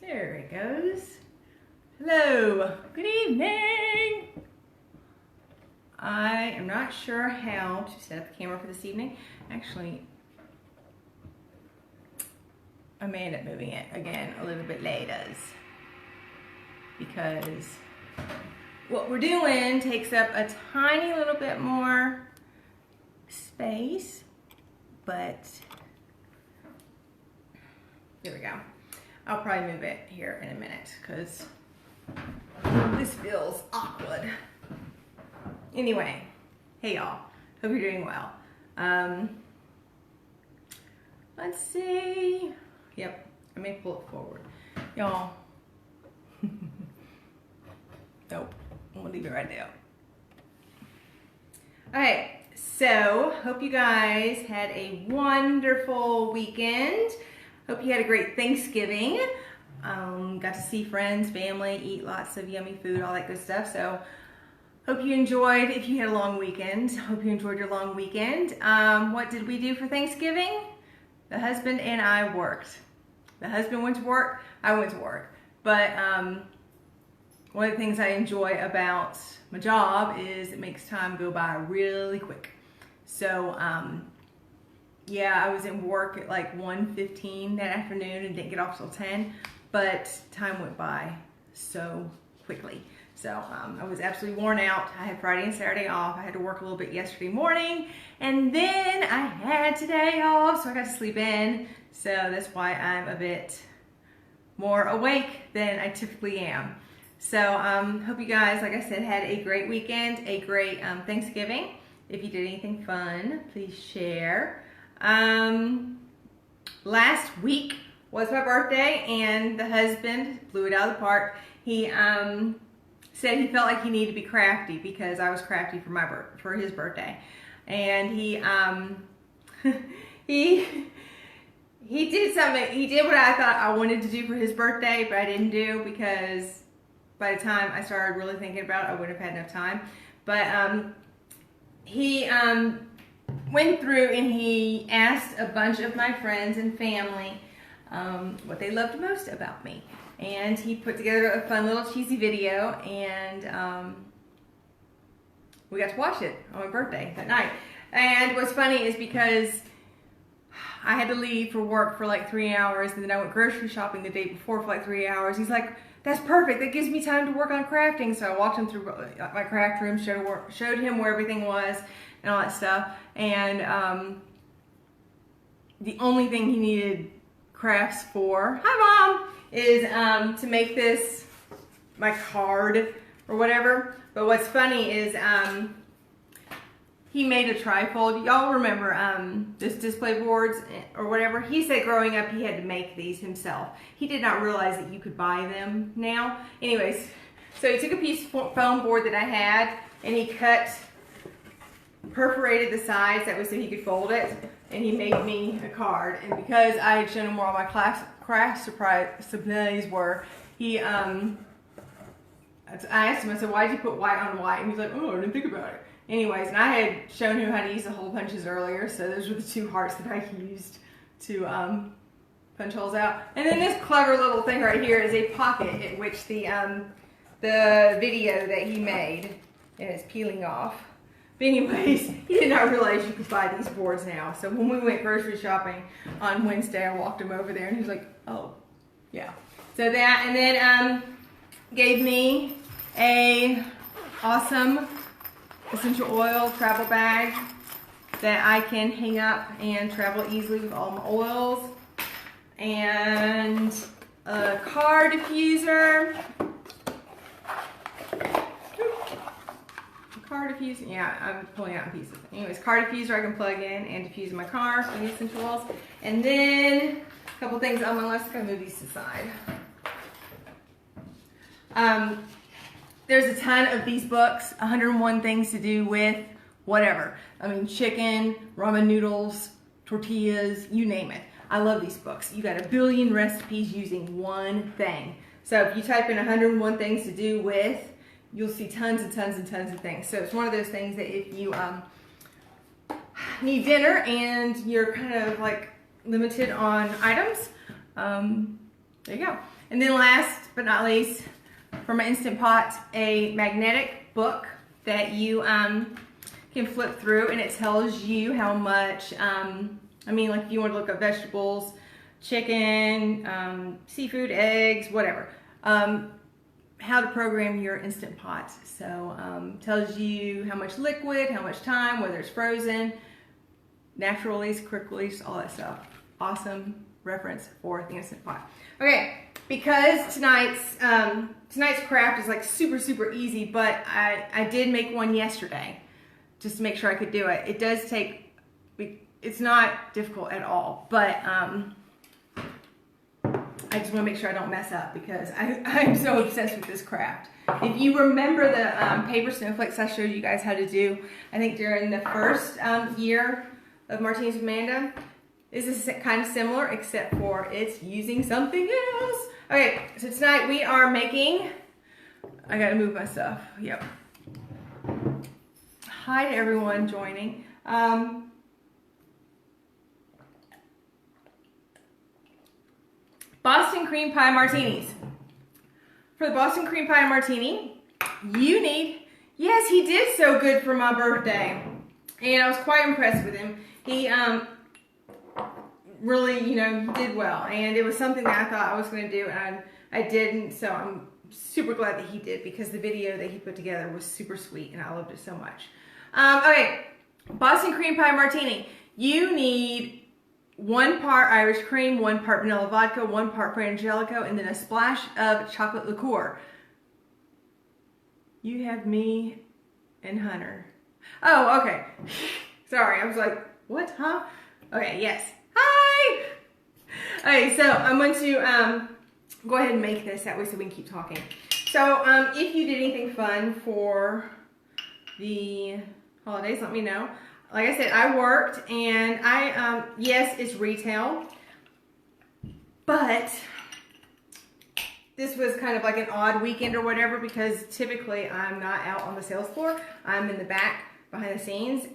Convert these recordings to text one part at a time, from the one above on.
There it goes. Hello, good evening. I am not sure how to set up the camera for this evening. Actually, I may end up moving it again a little bit later because what we're doing takes up a tiny little bit more space, but there we go. I'll probably move it here in a minute because this feels awkward. Anyway, hey y'all, hope you're doing well. Let's see. Yep, I may pull it forward. Y'all, nope, I'm gonna leave it right there. All right, so hope you guys had a wonderful weekend. Hope you had a great Thanksgiving. Got to see friends, family, eat lots of yummy food, all that good stuff. So hope you enjoyed, if you had a long weekend, hope you enjoyed your long weekend. What did we do for Thanksgiving? The husband and I worked. The husband went to work, I went to work. But one of the things I enjoy about my job is it makes time go by really quick. So yeah, I was in work at like 1:15 that afternoon and didn't get off till 10, but time went by so quickly. So I was absolutely worn out. I had Friday and Saturday off. I had to work a little bit yesterday morning, and then I had today off, so I got to sleep in. So that's why I'm a bit more awake than I typically am. So hope you guys, like I said, had a great weekend, a great Thanksgiving. If you did anything fun, please share. Last week was my birthday, and the husband blew it out of the park. He said he felt like he needed to be crafty because I was crafty for his birthday, and he he did something. He did what I thought I wanted to do for his birthday, but I didn't do because by the time I started really thinking about it, I wouldn't have had enough time. But he went through and he asked a bunch of my friends and family what they loved most about me. And he put together a fun little cheesy video, and we got to watch it on my birthday that night. And what's funny is because I had to leave for work for like 3 hours, and then I went grocery shopping the day before for like 3 hours. He's like, that's perfect, that gives me time to work on crafting. So I walked him through my craft room, showed him where everything was and all that stuff. And the only thing he needed crafts for, hi Mom, is to make this my card or whatever. But what's funny is he made a trifold. Y'all remember this display boards or whatever? He said growing up he had to make these himself. He did not realize that you could buy them now. Anyways, so he took a piece of foam board that I had, and he perforated the sides that way so he could fold it, and he made me a card. And because I had shown him where all my craft supplies were, I asked him, I said, why did you put white on white? And he's like, oh, I didn't think about it. Anyways, and I had shown him how to use the hole punches earlier, so those were the 2 hearts that I used to punch holes out. And then this clever little thing right here is a pocket in which the video that he made, and it's peeling off. But anyways, he did not realize you could buy these boards now. So when we went grocery shopping on Wednesday, I walked him over there, and he was like, oh, yeah. So that, and then gave me a awesome essential oil travel bag that I can hang up and travel easily with all my oils, and a car diffuser. Car diffuser, yeah, I'm pulling out in pieces. Anyways, car diffuser I can plug in and diffuse in my car for the essential oils. And then a couple things on my list. I'm gonna move these to the side. There's a ton of these books, 101 things to do with whatever. I mean, chicken, ramen noodles, tortillas, you name it. I love these books. You got a billion recipes using one thing. So if you type in 101 things to do with, you'll see tons and tons and tons of things. So it's one of those things that if you need dinner and you're kind of like limited on items, There you go. And then last but not least, for my Instant Pot, a magnetic book that you can flip through, and it tells you how much, I mean, like if you want to look up vegetables, chicken, seafood, eggs, whatever, how to program your Instant Pot. So tells you how much liquid, how much time, whether it's frozen, natural release, quick release, all that stuff. Awesome reference for the Instant Pot. Okay, because tonight's craft is like super easy, but I did make one yesterday just to make sure I could do it. It does take, it's not difficult at all, but I just want to make sure I don't mess up because I'm so obsessed with this craft. If you remember the paper snowflakes I showed you guys how to do, I think during the first year of Martinis with Amanda, this is kind of similar except for it's using something else. Okay, so tonight we are making, I gotta move my stuff, yep. Hi to everyone joining. Boston cream pie martinis. For the Boston cream pie martini, you need, yes, he did so good for my birthday. And I was quite impressed with him. He really, you know, he did well. And it was something that I thought I was going to do, and I didn't. So I'm super glad that he did because the video that he put together was super sweet, and I loved it so much. Okay, Boston cream pie martini. You need 1 part Irish cream, 1 part vanilla vodka, 1 part Frangelico, and then a splash of chocolate liqueur. You have me and Hunter. Oh, okay. Sorry, I was like, what, huh? Okay, yes. Hi! Okay, so I'm going to go ahead and make this that way so we can keep talking. So if you did anything fun for the holidays, let me know. Like I said, I worked, and I, yes, it's retail, but this was kind of like an odd weekend or whatever because typically I'm not out on the sales floor. I'm in the back behind the scenes,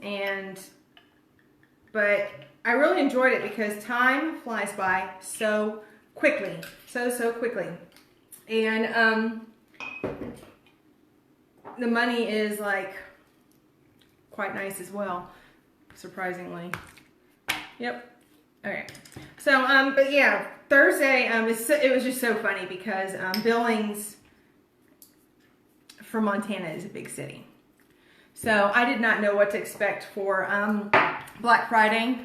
but I really enjoyed it because time flies by so quickly, so quickly. And the money is like quite nice as well. Surprisingly. Yep. Okay. So, but yeah, Thursday, it was just so funny because Billings for Montana is a big city. So I did not know what to expect for Black Friday.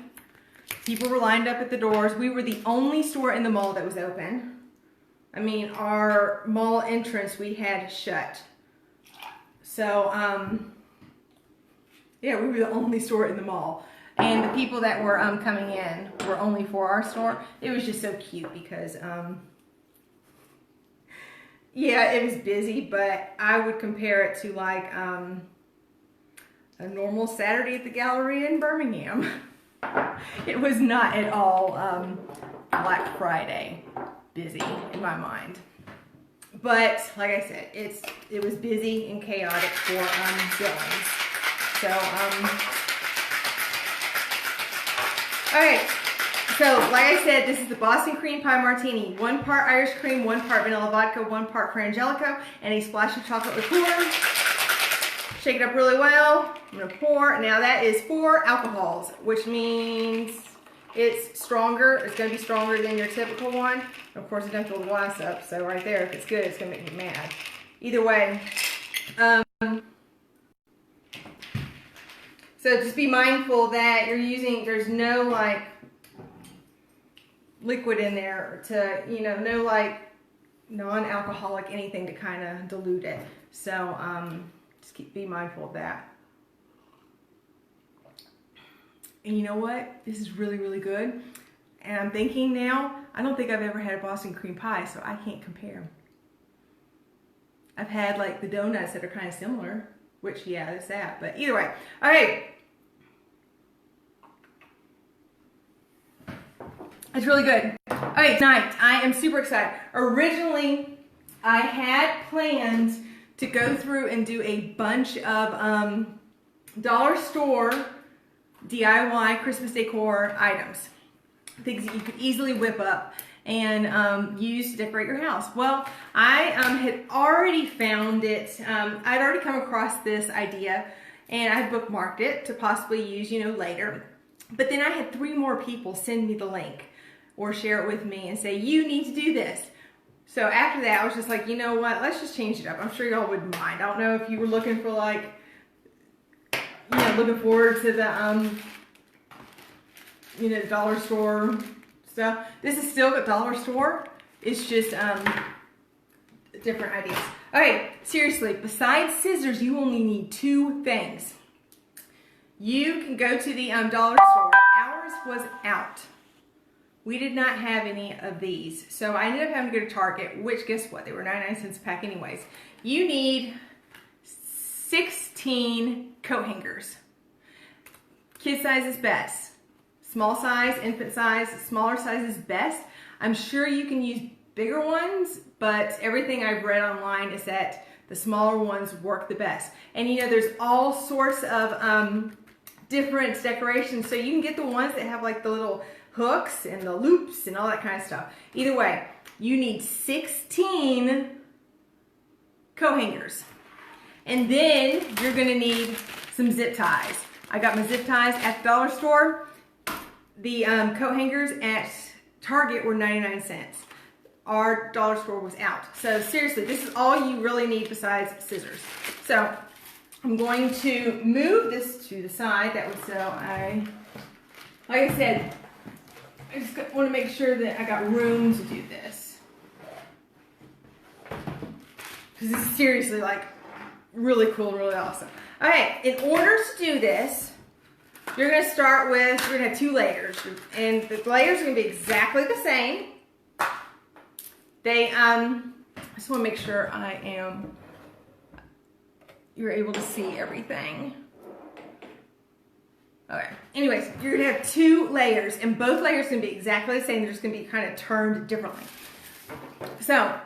People were lined up at the doors. We were the only store in the mall that was open. I mean, our mall entrance we had shut. So, yeah, we were the only store in the mall. And the people that were coming in were only for our store. It was just so cute because, yeah, it was busy, but I would compare it to like a normal Saturday at the Galleria in Birmingham. It was not at all Black Friday busy in my mind. But like I said, it was busy and chaotic for Billings. So, alright, so like I said, this is the Boston cream pie martini. 1 part Irish cream, 1 part vanilla vodka, 1 part Frangelico, and a splash of chocolate liqueur. Shake it up really well. I'm gonna pour. Now that is 4 alcohols, which means it's stronger. It's gonna be stronger than your typical one. Of course, I don't fill the glass up, so right there, if it's good, it's gonna make me mad. Either way. So just be mindful that you're using, there's no like liquid in there to, you know, no like non-alcoholic anything to kind of dilute it. So just be mindful of that. And you know what? This is really good. And I'm thinking now, I don't think I've ever had a Boston cream pie, so I can't compare. I've had like the donuts that are kind of similar, which yeah, that's that. But either way, all right. It's really good. Okay, tonight I am super excited. Originally, I had planned to go through and do a bunch of dollar store DIY Christmas decor items. Things that you could easily whip up and use to decorate your house. Well, I had already found it. I'd already come across this idea, and I bookmarked it to possibly use, later. But then I had 3 more people send me the link or share it with me and say, you need to do this. So after that, I was just like, you know what, let's just change it up. I'm sure y'all wouldn't mind. I don't know if you were looking for like, looking forward to the, the dollar store stuff. This is still a dollar store. It's just different ideas. Okay, seriously, besides scissors, you only need 2 things. You can go to the dollar store. Ours was out. We did not have any of these. So I ended up having to go to Target, which guess what? They were 99 cents a pack anyways. You need 16 coat hangers. Kid size is best. Small size, infant size, smaller size is best. I'm sure you can use bigger ones, but everything I've read online is that the smaller ones work the best. And there's all sorts of different decorations. So you can get the ones that have like the little hooks and the loops and all that kind of stuff. Either way, you need 16 coat hangers. And then you're gonna need some zip ties. I got my zip ties at the dollar store. The coat hangers at Target were 99 cents. Our dollar store was out. So seriously, this is all you really need besides scissors. So I'm going to move this to the side. That was like I said, I just want to make sure that I got room to do this. Because this is seriously like really cool, really awesome. Okay, in order to do this, you're going to start with, we're going to have 2 layers. And the layers are going to be exactly the same. I just want to make sure you're able to see everything. Okay. Anyways, you're going to have 2 layers, and both layers are going to be exactly the same. They're just going to be kind of turned differently. So,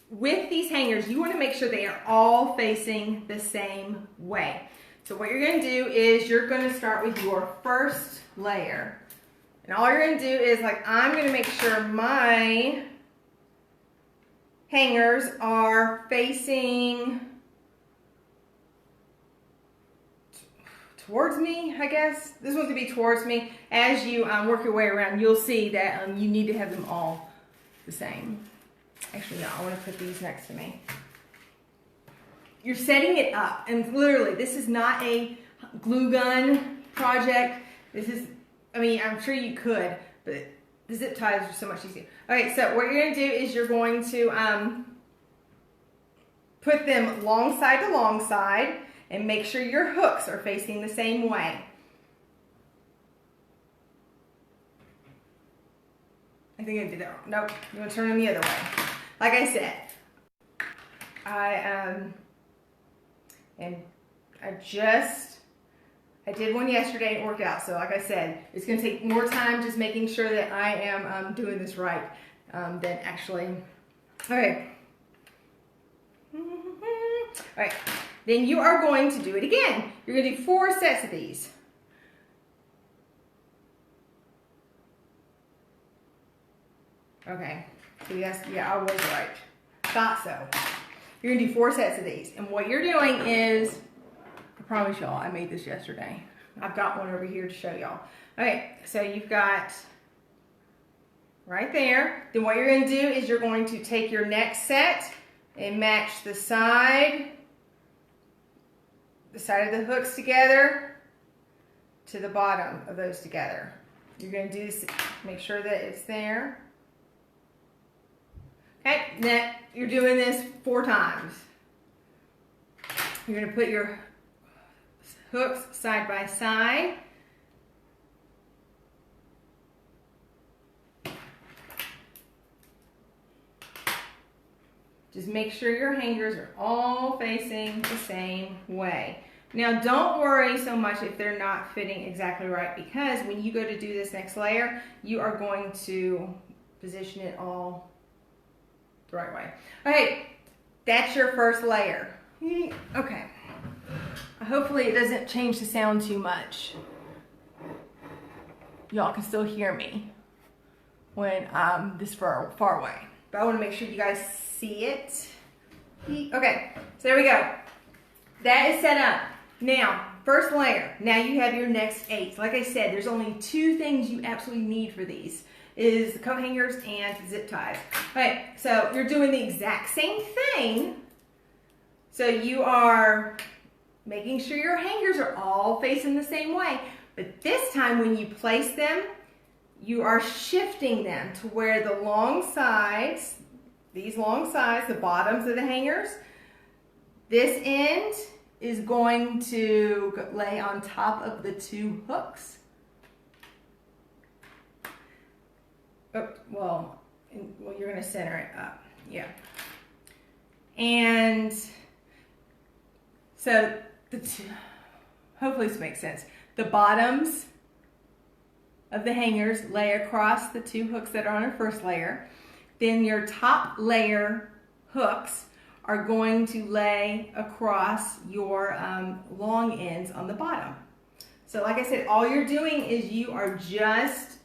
with these hangers, you want to make sure they are all facing the same way. So what you're going to do is you're going to start with your first layer. And all you're going to do is, like, I'm going to make sure my hangers are facing towards me, I guess. This one's going to be towards me. As you work your way around, you'll see that you need to have them all the same. Actually, no, I want to put these next to me. You're setting it up, and literally, this is not a glue gun project. This is, I'm sure you could, but the zip ties are so much easier. Okay, so what you're going to do is you're going to put them long side to long side, and make sure your hooks are facing the same way. I think I did that wrong. Nope, you want to turn them the other way. Like I said, I did one yesterday and it worked out. So like I said, it's going to take more time just making sure that I am doing this right than actually. Okay. All right. Then you are going to do it again. You're going to do 4 sets of these. Okay. So yes, yeah, I was right. Thought so. You're going to do 4 sets of these. And what you're doing is, I promise y'all, I made this yesterday. I've got one over here to show y'all. Okay, so you've got right there. Then what you're going to do is you're going to take your next set and match the side of the hooks together to the bottom of those together. You're going to do this, make sure that it's there. Okay, then you're doing this 4 times. You're going to put your hooks side by side. Just make sure your hangers are all facing the same way. Now don't worry so much if they're not fitting exactly right, because when you go to do this next layer, you are going to position it all the right way. Okay, that's your first layer. Okay. Hopefully it doesn't change the sound too much. Y'all can still hear me. when I'm this far away. But I want to make sure you guys see it. Okay, so there we go. That is set up. Now, first layer. Now you have your next 8. Like I said, there's only 2 things you absolutely need for these. Is the coat hangers and zip ties. Okay, so you're doing the exact same thing. So you are making sure your hangers are all facing the same way. But this time when you place them, you are shifting them to where the long sides, these long sides, the bottoms of the hangers, this end is going to lay on top of the 2 hooks. Oh, well, you're going to center it up. Yeah. And so, hopefully this makes sense. The bottoms of the hangers lay across the 2 hooks that are on our first layer. Then your top layer hooks are going to lay across your long ends on the bottom. So like I said, all you're doing is you are just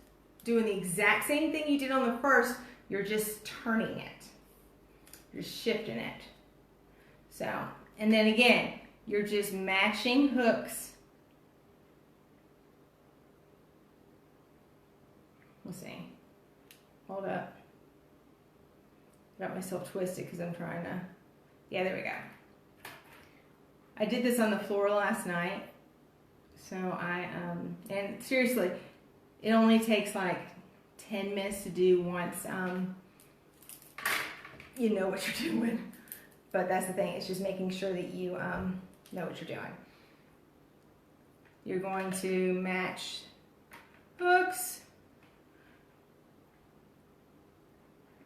doing the exact same thing you did on the first, you're just turning it. You're shifting it. So, and then again, you're just matching hooks. Let's see. Hold up. Got myself twisted because I'm trying to, yeah, there we go. I did this on the floor last night. So and seriously, it only takes like 10 minutes to do once you know what you're doing. But that's the thing, it's just making sure that you know what you're doing. You're going to match hooks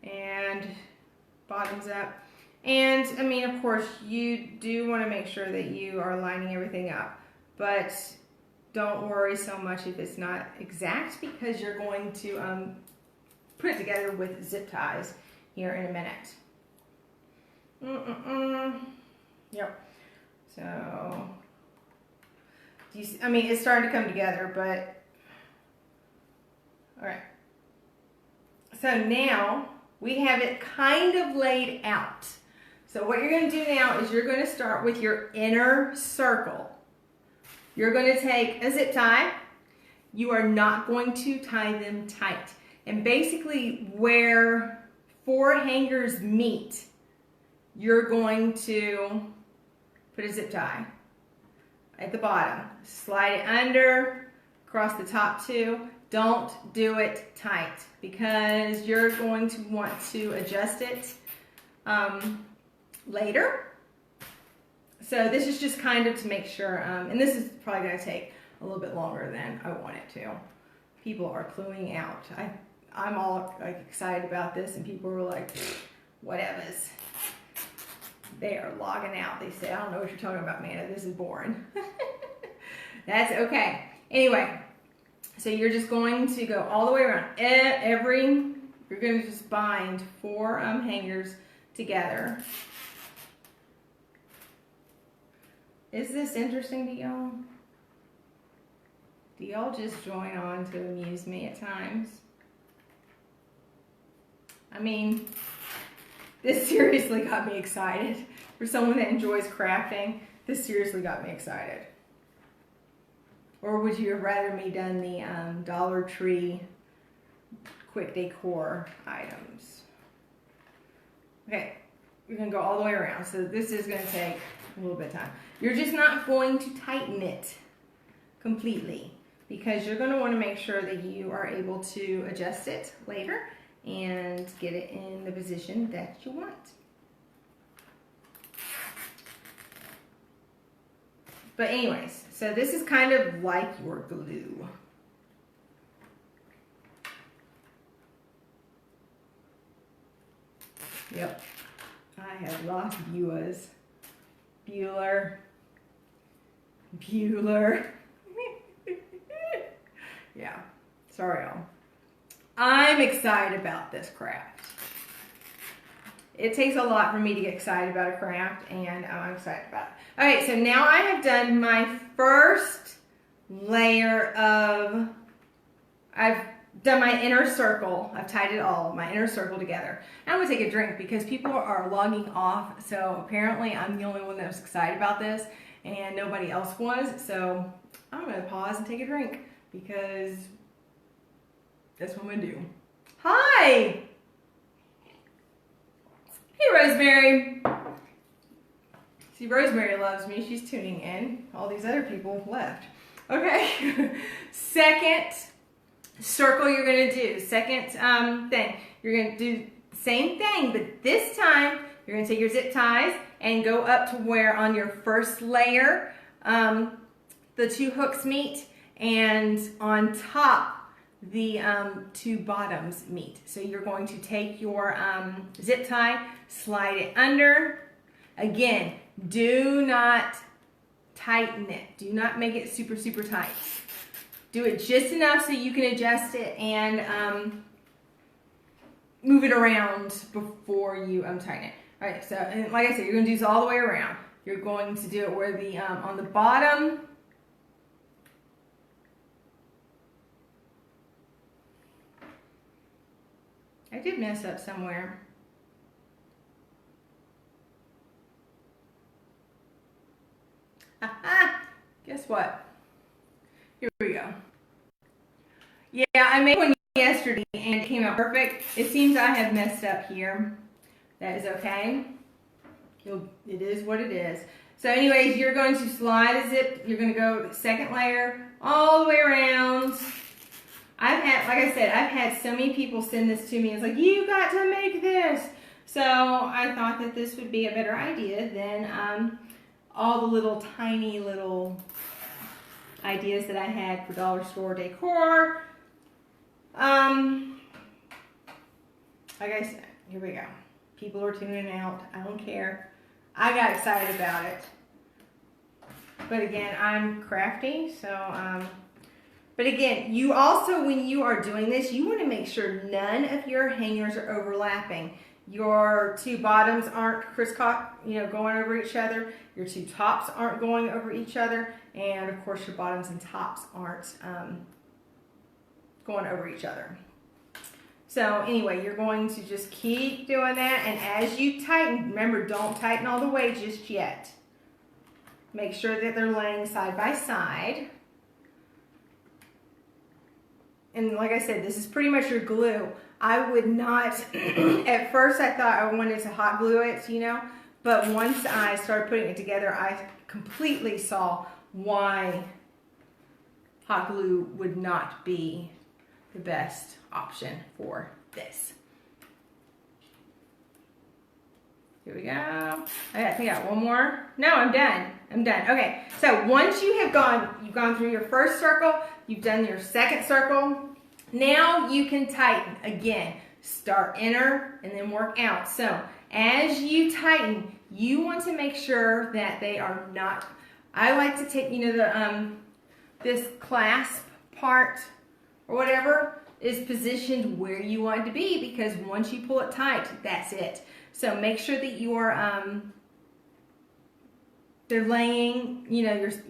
and bottoms up. And I mean, of course, you do want to make sure that you are lining everything up, but don't worry so much if it's not exact, because you're going to put it together with zip ties here in a minute. Yep. So, do you see, I mean, it's starting to come together, but all right. So now we have it kind of laid out. So what you're going to do now is you're going to start with your inner circle. You're going to take a zip tie. You are not going to tie them tight. And basically where 4 hangers meet, you're going to put a zip tie at the bottom. Slide it under, across the top 2. Don't do it tight because you're going to want to adjust it later. So this is just kind of to make sure, and this is probably going to take a little bit longer than I want it to. People are cluing out. I'm all like excited about this, and people are like, whatevers. They are logging out. They say, I don't know what you're talking about, Amanda. This is boring. That's okay. Anyway, so you're just going to go all the way around. You're going to just bind 4 hangers together. Is this interesting to y'all? Do y'all just join on to amuse me at times? I mean, this seriously got me excited. For someone that enjoys crafting, this seriously got me excited. Or would you have rather me done the Dollar Tree quick decor items? Okay, you're gonna go all the way around. So this is gonna take a little bit of time. You're just not going to tighten it completely because you're gonna wanna make sure that you are able to adjust it later and get it in the position that you want. But anyways, so this is kind of like your glue. Yep, I have lost viewers. Bueller. Yeah, sorry y'all. I'm excited about this craft. It takes a lot for me to get excited about a craft, and I'm excited about it. Okay, so now I have done my first layer of, I've done my inner circle. I've tied it all, my inner circle together. And I'm gonna take a drink because people are logging off. So apparently I'm the only one that was excited about this and nobody else was. So I'm gonna pause and take a drink because that's what I'm gonna do. Hi! Hey, Rosemary. See, Rosemary loves me. She's tuning in. All these other people left. Okay. Second circle you're going to do. Second thing. You're going to do the same thing, but this time you're going to take your zip ties and go up to where on your first layer the two hooks meet, and on top the two bottoms meet. So you're going to take your zip tie, slide it under. Again, do not tighten it. Do not make it super, super tight. Do it just enough so you can adjust it and move it around before you tighten it. All right, so and like I said, you're going to do this all the way around. You're going to do it where the on the bottom, I did mess up somewhere. Guess what? Here we go. Yeah, I made one yesterday and it came out perfect. It seems I have messed up here. That is okay. It is what it is. So anyways, you're going to slide a zip. You're going to go the second layer all the way around. I've had, like I said, I've had so many people send this to me. It's like, you got to make this. So I thought that this would be a better idea than all the little tiny little ideas that I had for dollar store decor. Like I said, here we go. People are tuning out. I don't care. I got excited about it. But again, I'm crafty, so but again, you also, when you are doing this, you want to make sure none of your hangers are overlapping. Your two bottoms aren't crisscross, going over each other. Your two tops aren't going over each other. And of course, your bottoms and tops aren't going over each other. So anyway, you're going to just keep doing that. And as you tighten, remember, don't tighten all the way just yet. Make sure that they're laying side by side. And like I said, this is pretty much your glue. I would not, at first I thought I wanted to hot glue it, but once I started putting it together, I completely saw why hot glue would not be the best option for this. Here we go. I think I got one more. No, I'm done. I'm done. Okay, so once you've gone through your first circle, you've done your second circle, now you can tighten. Again, start inner and then work out. So as you tighten, you want to make sure that they are not, I like to take, this clasp part or whatever is positioned where you want it to be, because once you pull it tight, that's it. So make sure that you're, they're laying,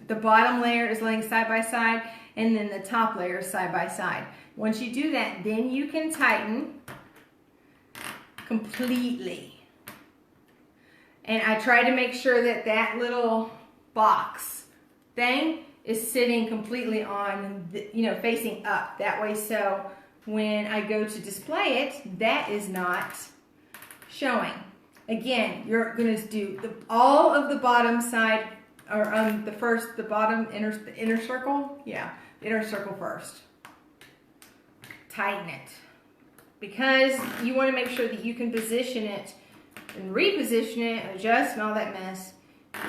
the bottom layer is laying side by side, and then the top layer is side by side. Once you do that, then you can tighten completely. And I try to make sure that that little box thing is sitting completely on, facing up. That way, so when I go to display it, that is not showing. Again, you're going to do all of the bottom side, or the bottom inner circle. Yeah, the inner circle first. Tighten it, because you want to make sure that you can position it and reposition it, adjust and all that mess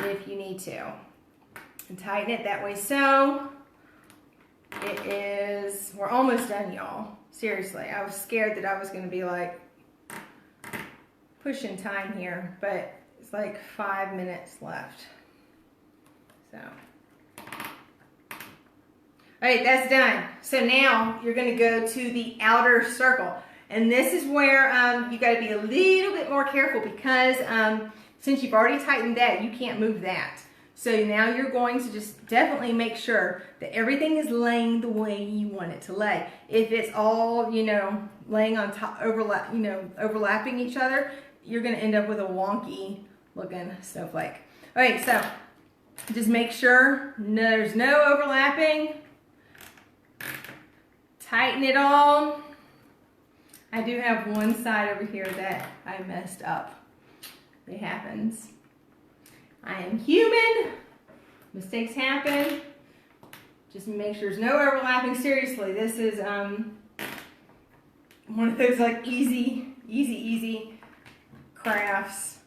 if you need to. And tighten it that way. So it is, we're almost done, y'all. Seriously, I was scared that I was going to be like pushing time here, but it's like 5 minutes left. So, all right, that's done. So now you're going to go to the outer circle. And this is where you got to be a little bit more careful, because since you've already tightened that, you can't move that. So now you're going to just definitely make sure that everything is laying the way you want it to lay. If it's all, you know, laying on top, overlapping each other, you're going to end up with a wonky looking snowflake. All right, so just make sure there's no overlapping. Tighten it all. I do have one side over here that I messed up. It happens. I am human. Mistakes happen. Just make sure there's no overlapping. Seriously, this is one of those like easy crafts.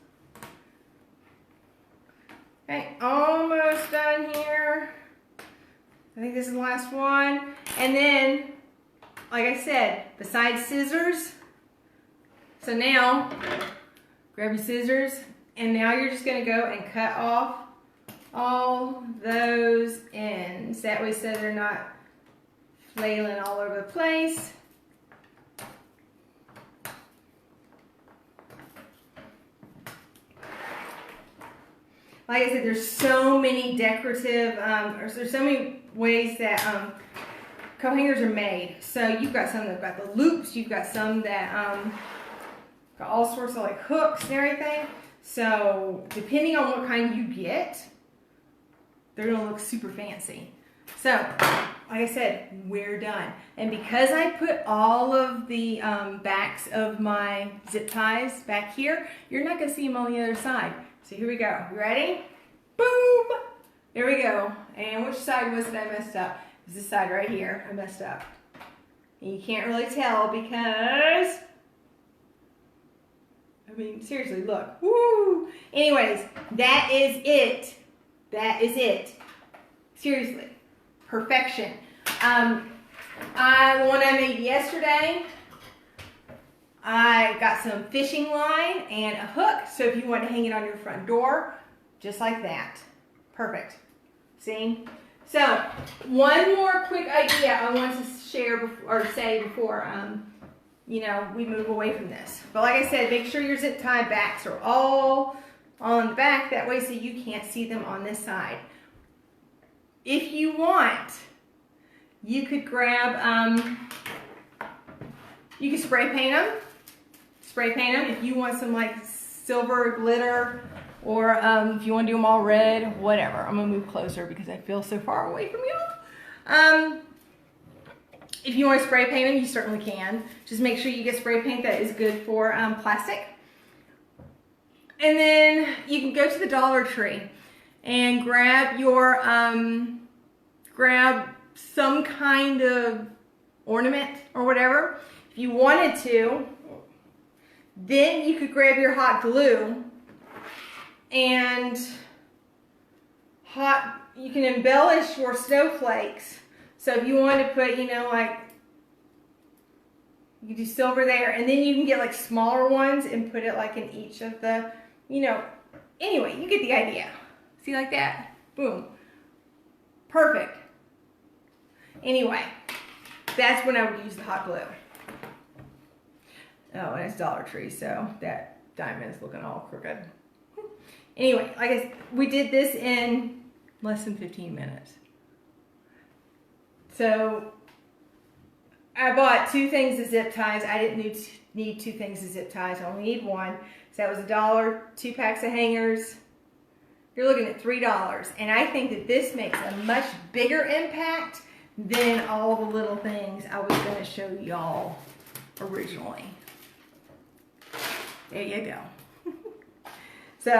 Okay, almost done here. I think this is the last one. And then, like I said, besides scissors, so now grab your scissors, and now you're just going to go and cut off all those ends. That way so they're not flailing all over the place. Like I said, there's so many decorative, there's so many ways that coat hangers are made. So you've got some that have got the loops, you've got some that got all sorts of like hooks and everything. So depending on what kind you get, they're gonna look super fancy. So, like I said, we're done. And because I put all of the backs of my zip ties back here, you're not gonna see them on the other side. So here we go. You ready? Boom! There we go. And which side was it I messed up? It was this side right here I messed up. And you can't really tell because, I mean, seriously, look. Woo! Anyways, that is it. That is it. Seriously. Perfection. The one I made yesterday, I got some fishing line and a hook, so if you want to hang it on your front door, just like that. Perfect. See? So, one more quick idea I want to share before, or say before you know, we move away from this. But like I said, make sure your zip tie backs are all on the back, that way so you can't see them on this side. If you want, you could grab, you can spray paint them. Spray paint them if you want some like silver glitter, or if you want to do them all red, whatever. I'm gonna move closer because I feel so far away from you. If you want to spray paint them, you certainly can. Just make sure you get spray paint that is good for plastic. And then you can go to the Dollar Tree and grab your, grab some kind of ornament or whatever. If you wanted to, then you could grab your hot glue and you can embellish your snowflakes. So if you want to put, you know, like, you do silver there, and then you can get like smaller ones and put it like in each of the, you know, anyway, you get the idea. See, like that? Boom. Perfect. Anyway, that's when I would use the hot glue. Oh, and it's Dollar Tree, so that diamond is looking all crooked. Anyway, like I said, we did this in less than 15 minutes. So I bought 2 things of zip ties. I didn't need 2 things of zip ties. I only need 1. So that was $1, 2 packs of hangers. You're looking at $3. And I think that this makes a much bigger impact than all the little things I was going to show y'all originally. There you go. So,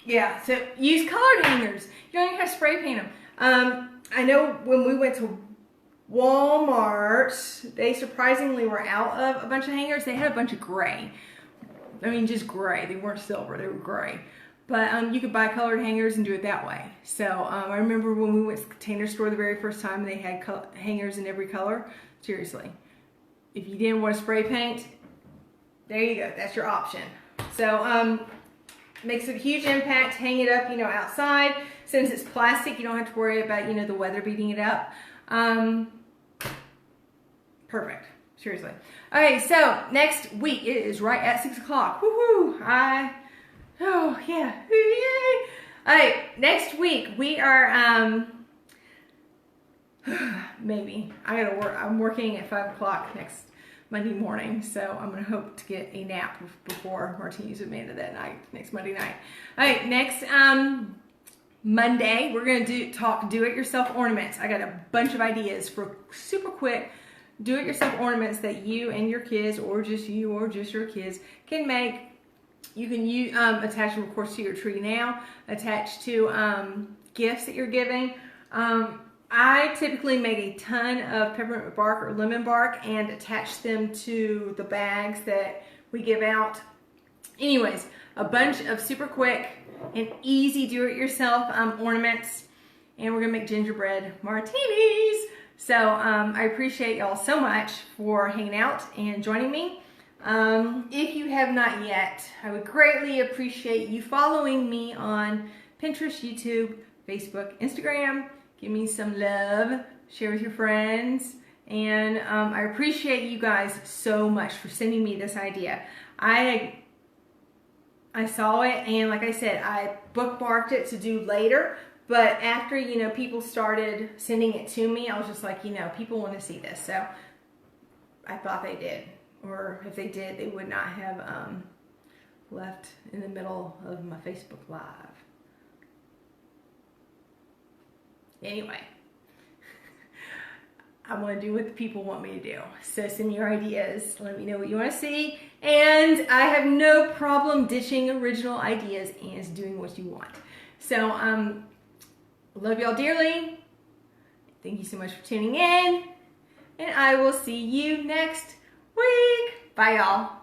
yeah, so use colored hangers. You don't even have to spray paint them. I know when we went to Walmart, they surprisingly were out of a bunch of hangers. They had a bunch of gray. I mean, just gray. They weren't silver, they were gray. But you could buy colored hangers and do it that way. So I remember when we went to the Container Store the very first time, they had hangers in every color. Seriously. If you didn't want to spray paint, there you go. That's your option. So makes a huge impact. Hang it up, you know, outside. Since it's plastic, you don't have to worry about, you know, the weather beating it up. Perfect. Seriously. Okay, so next week it is right at 6 o'clock. Woohoo! Oh yeah. Yay! All right, next week we are, maybe. I'm working at 5 o'clock next Monday morning, so I'm gonna hope to get a nap before Martini's with Amanda that night, next Monday night. All right, next Monday we're gonna talk do-it-yourself ornaments. I got a bunch of ideas for super quick do-it-yourself ornaments that you and your kids, or just you or just your kids, can make. You can use, attach them, of course, to your tree now, attach to gifts that you're giving. I typically make a ton of peppermint bark or lemon bark and attach them to the bags that we give out. Anyways, a bunch of super quick and easy do-it-yourself ornaments, and we're gonna make gingerbread martinis. So I appreciate y'all so much for hanging out and joining me. If you have not yet, I would greatly appreciate you following me on Pinterest, YouTube, Facebook, Instagram. Give me some love, share with your friends, and I appreciate you guys so much for sending me this idea. I saw it, and like I said, I bookmarked it to do later, but after, you know, people started sending it to me, I was just like, you know, people want to see this, so I thought they did. Or if they did, they would not have left in the middle of my Facebook Live. Anyway, I want to do what the people want me to do. So send me your ideas. Let me know what you want to see. And I have no problem ditching original ideas and doing what you want. So, love y'all dearly. Thank you so much for tuning in. And I will see you next week. Bye, y'all.